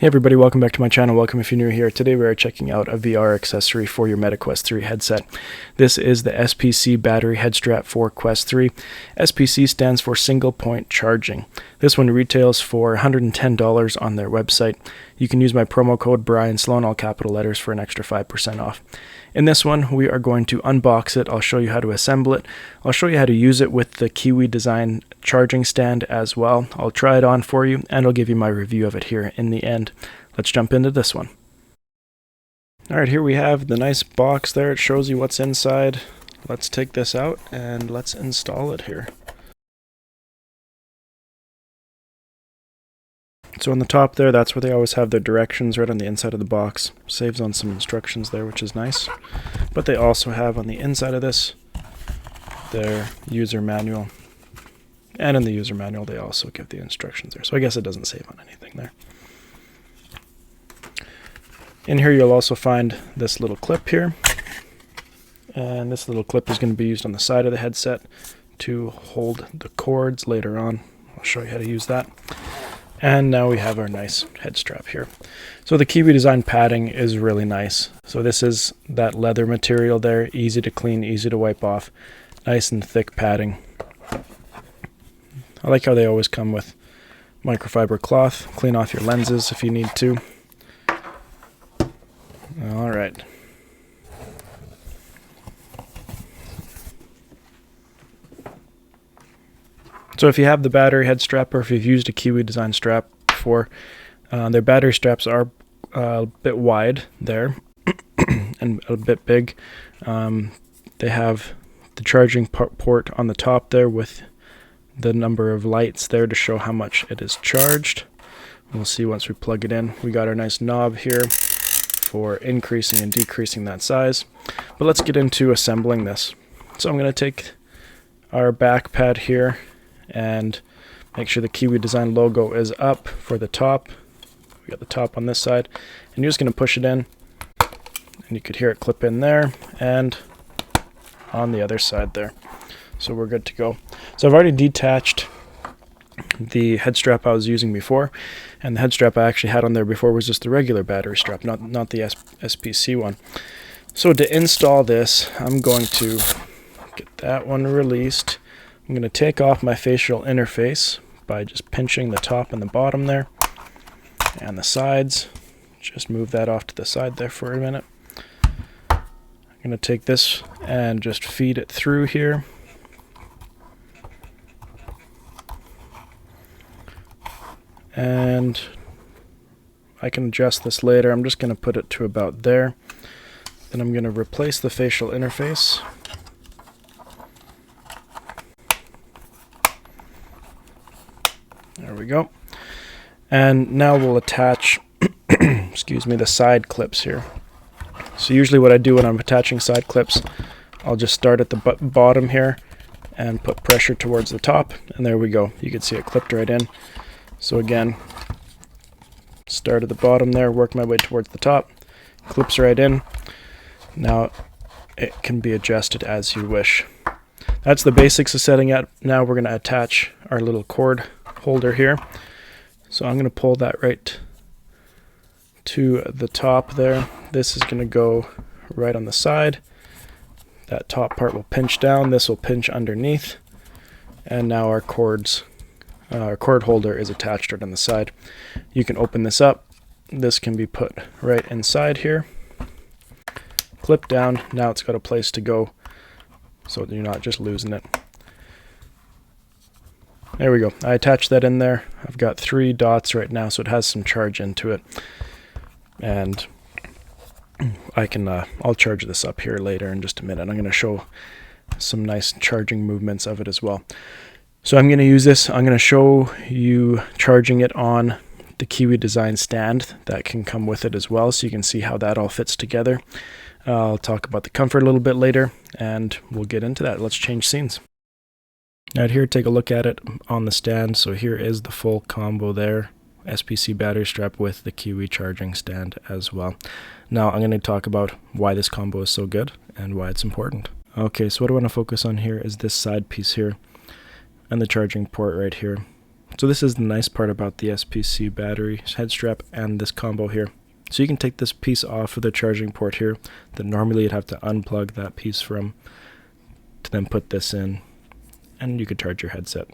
Hey everybody, welcome back to my channel. Welcome if you're new here. Today we are checking out a VR accessory for your Meta Quest 3 headset. This is the SPC battery head strap for Quest 3. SPC stands for single point charging. This one retails for $110 on their website. You can use my promo code Brian Sloan, all capital letters, for an extra 5% off. In this one, we are going to unbox it. I'll show you how to assemble it. I'll show you how to use it with the Kiwi design charging stand as well. I'll try it on for you, and I'll give you my review of it here in the end. Let's jump into this one. Alright, here we have the nice box there. It shows you what's inside. Let's take this out and let's install it here. So on the top there, that's where they always have their directions right on the inside of the box. Saves on some instructions there, which is nice. But they also have on the inside of this their user manual. And in the user manual, they also give the instructions there. So I guess it doesn't save on anything there. In here, you'll also find this little clip here. And this little clip is going to be used on the side of the headset to hold the cords later on. I'll show you how to use that. And now we have our nice head strap here. So the Kiwi design padding is really nice. So this is that leather material there, easy to clean, easy to wipe off, nice and thick padding. I like how they always come with microfiber cloth. Clean off your lenses if you need to. All right. So if you have the battery head strap, or if you've used a Kiwi design strap before, their battery straps are a bit wide there and a bit big. They have the charging port on the top there with the number of lights there to show how much it is charged. We'll see once we plug it in. We got our nice knob here for increasing and decreasing that size. But let's get into assembling this. So I'm going to take our back pad here and make sure the Kiwi design logo is up for the top. We got the top on this side, and you're just going to push it in, and you could hear it clip in there and on the other side there. So we're good to go. So I've already detached the head strap I was using before, and the head strap I actually had on there before was just the regular battery strap, not the SPC one. So to install this, I'm going to get that one released. I'm going to take off my facial interface by just pinching the top and the bottom there and the sides. Just move that off to the side there for a minute. I'm going to take this and just feed it through here. And I can adjust this later. I'm just going to put it to about there. Then I'm going to replace the facial interface. There we go. And now we'll attach excuse me, the side clips here. So usually what I do when I'm attaching side clips, I'll just start at the bottom here and put pressure towards the top, and there we go. You can see it clipped right in. So again, start at the bottom there, work my way towards the top, clips right in. Now it can be adjusted as you wish. That's the basics of setting it. Now we're going to attach our little cord holder here. So I'm going to pull that right to the top there. This is going to go right on the side. That top part will pinch down. This will pinch underneath. And now our cord holder is attached right on the side. You can open this up. This can be put right inside here. Clip down. Now it's got a place to go so you're not just losing it. There we go. I attached that in there. I've got 3 dots right now, so it has some charge into it. And I'll charge this up here later in just a minute. I'm going to show some nice charging movements of it as well. So I'm going to use this. I'm going to show you charging it on the Kiwi design stand that can come with it as well, so you can see how that all fits together. I'll talk about the comfort a little bit later, and we'll get into that. Let's change scenes. Right here, take a look at it on the stand. So here is the full combo there. SPC battery strap with the Kiwi charging stand as well. Now I'm going to talk about why this combo is so good and why it's important. Okay, so what I want to focus on here is this side piece here and the charging port right here. So this is the nice part about the SPC battery head strap and this combo here. So you can take this piece off of the charging port here that normally you'd have to unplug that piece from to then put this in, and you could charge your headset.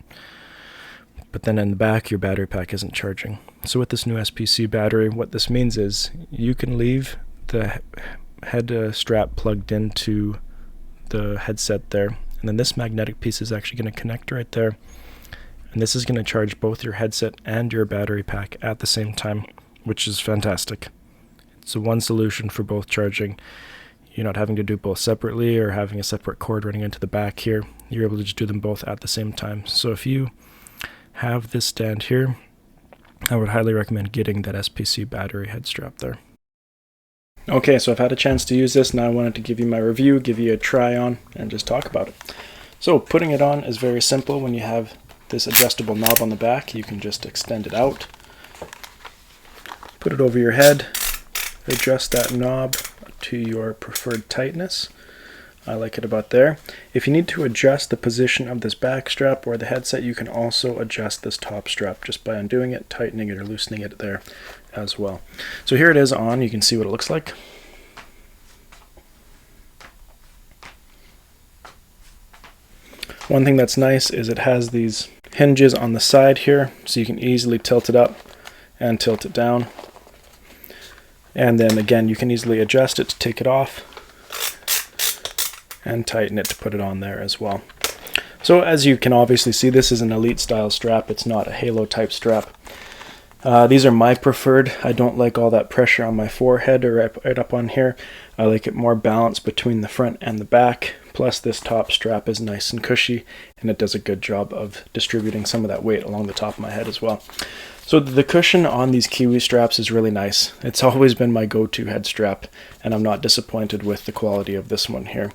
But then in the back, your battery pack isn't charging. So with this new SPC battery, what this means is you can leave the head strap plugged into the headset there, and then this magnetic piece is actually going to connect right there, and this is going to charge both your headset and your battery pack at the same time, which is fantastic. It's a one solution for both charging. You're not having to do both separately or having a separate cord running into the back here. You're able to just do them both at the same time. So if you have this stand here, I would highly recommend getting that SPC battery head strap there. Okay, so I've had a chance to use this. Now I wanted to give you my review, give you a try on, and just talk about it. So putting it on is very simple. When you have this adjustable knob on the back, you can just extend it out, put it over your head, adjust that knob to your preferred tightness. I like it about there. If you need to adjust the position of this back strap or the headset, you can also adjust this top strap just by undoing it, tightening it, or loosening it there as well. So here it is on. You can see what it looks like. One thing that's nice is it has these hinges on the side here, so you can easily tilt it up and tilt it down. And then again, you can easily adjust it to take it off and tighten it to put it on there as well. So as you can obviously see, this is an Elite style strap. It's not a Halo type strap. These are my preferred. I don't like all that pressure on my forehead or right up on here. I like it more balanced between the front and the back. Plus this top strap is nice and cushy, and it does a good job of distributing some of that weight along the top of my head as well. So the cushion on these Kiwi straps is really nice. It's always been my go-to head strap, and I'm not disappointed with the quality of this one here.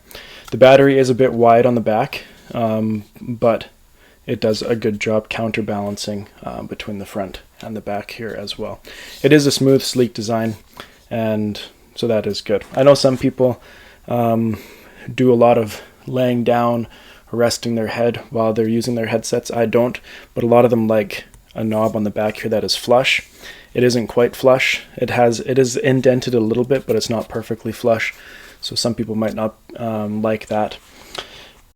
The battery is a bit wide on the back, but it does a good job counterbalancing between the front and the back here as well. It is a smooth, sleek design, and so that is good. I know some people do a lot of laying down, resting their head while they're using their headsets. I don't, but a lot of them like a knob on the back here that is flush. It isn't quite flush. It is indented a little bit, but it's not perfectly flush. So some people might not like that.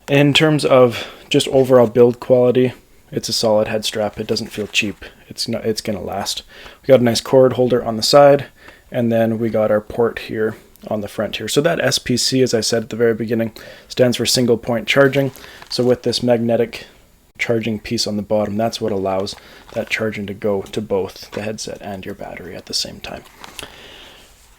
In terms of just overall build quality, it's a solid head strap. It doesn't feel cheap. It's gonna last. We got a nice cord holder on the side, and then we got our port here on the front here. So that SPC, as I said at the very beginning, stands for single point charging. So with this magnetic charging piece on the bottom, that's what allows that charging to go to both the headset and your battery at the same time.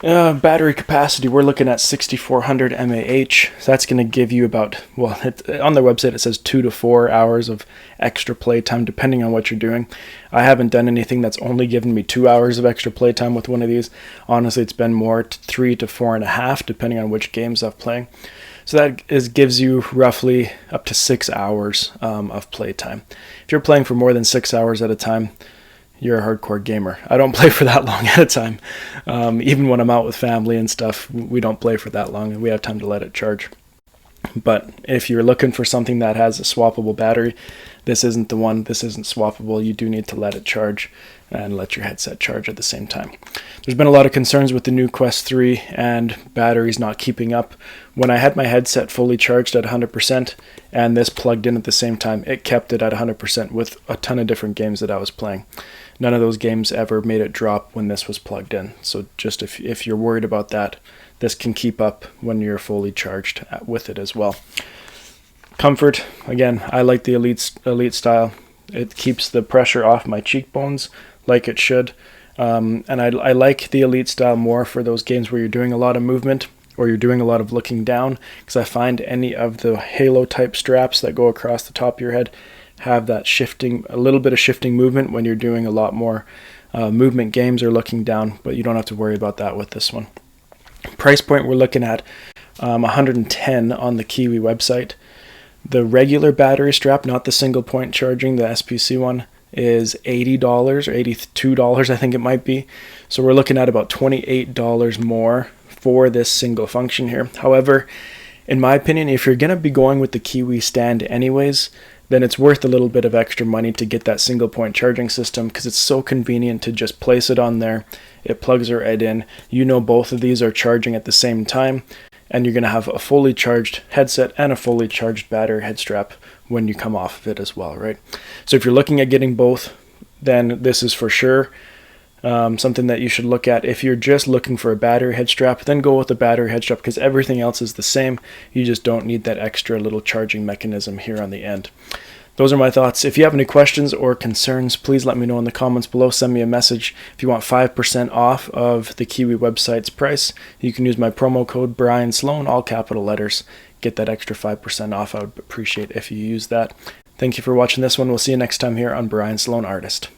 Battery capacity, we're looking at 6400 mAh. So that's going to give you about, well, on their website it says 2 to 4 hours of extra playtime depending on what you're doing. I haven't done anything that's only given me 2 hours of extra playtime with one of these. Honestly, it's been more 3 to 4.5 depending on which games I'm playing. So that gives you roughly up to 6 hours of playtime. If you're playing for more than 6 hours at a time, you're a hardcore gamer. I don't play for that long at a time. Even when I'm out with family and stuff, we don't play for that long, and we have time to let it charge. But if you're looking for something that has a swappable battery, this isn't the one. This isn't swappable. You do need to let it charge and let your headset charge at the same time. There's been a lot of concerns with the new Quest 3 and batteries not keeping up. When I had my headset fully charged at 100% and this plugged in at the same time, it kept it at 100% with a ton of different games that I was playing. None of those games ever made it drop when this was plugged in. So just if you're worried about that, this can keep up when you're fully charged with it as well. Comfort, again, I like the Elite style. It keeps the pressure off my cheekbones like it should. And I like the Elite style more for those games where you're doing a lot of movement or you're doing a lot of looking down, because I find any of the Halo type straps that go across the top of your head have that shifting, a little bit of shifting movement when you're doing a lot more movement games or looking down, but you don't have to worry about that with this one. Price point, we're looking at $110 on the Kiwi website. The regular battery strap, not the single point charging, the SPC one, is $80 or $82, I think it might be. So we're looking at about $28 more for this single function here. However, in my opinion, if you're going to be going with the Kiwi stand anyways, then it's worth a little bit of extra money to get that single point charging system, because it's so convenient to just place it on there. It plugs right in. You know both of these are charging at the same time, and you're going to have a fully charged headset and a fully charged battery head strap when you come off of it as well, right? So if you're looking at getting both, then this is for sure something that you should look at. If you're just looking for a battery head strap, then go with the battery head strap, because everything else is the same. You just don't need that extra little charging mechanism here on the end. Those are my thoughts. If you have any questions or concerns, please let me know in the comments below. Send me a message. If you want 5% off of the Kiwi website's price, you can use my promo code Brian Sloan, all capital letters. Get that extra 5% off. I would appreciate if you use that. Thank you for watching this one. We'll see you next time here on Brian Sloan Artist.